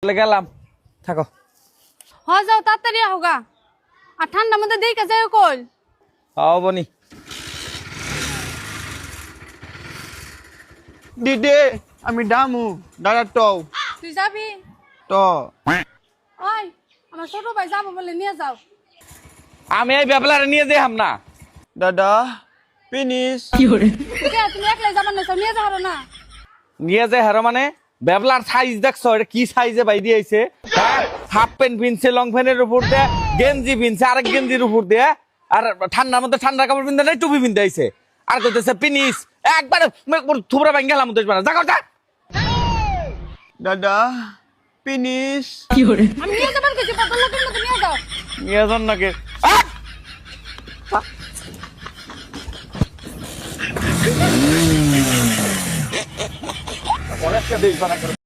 গেলাম থাকো হয় যাও তাড়াতাড়ি হোগা আর ঠান্ডার মধ্যে দেখে যাই কই আও বনি দিদি আমি ডামু দাদা টও তুই যাবি ট ওই আমার ছোট ভাই যাবো বলে নিয়ে যাও আমি এই ব্যাপারে নিয়ে যাই না দাদা ফিনিশ তুমি একলাই যাবার না নিয়ে যাবো না নিয়ে যাই হারো মানে ব্যাবলার সাইজ দেখছো এটা কি সাইজে বাই দিয়েছে হাফ প্যান্ট পিনছে লং প্যান্টের উপর দিয়ে গেঞ্জি পিনছে আরেক গেঞ্জির উপর দিয়ে আর ঠান্ডার মধ্যে ঠান্ডা কাপড় পিনতে নাই টুপি পিনতে আইছে আর কইতেছে পিনিস একবার থুবরা ভাঙ গেলাম তো যা যা দাদা ফিনিশ আমি নিয়ে যাবার কিছু কত লোকের মতো নিয়ে যাও নিয়ে যান নাকি অনেকটা দেখবা না করে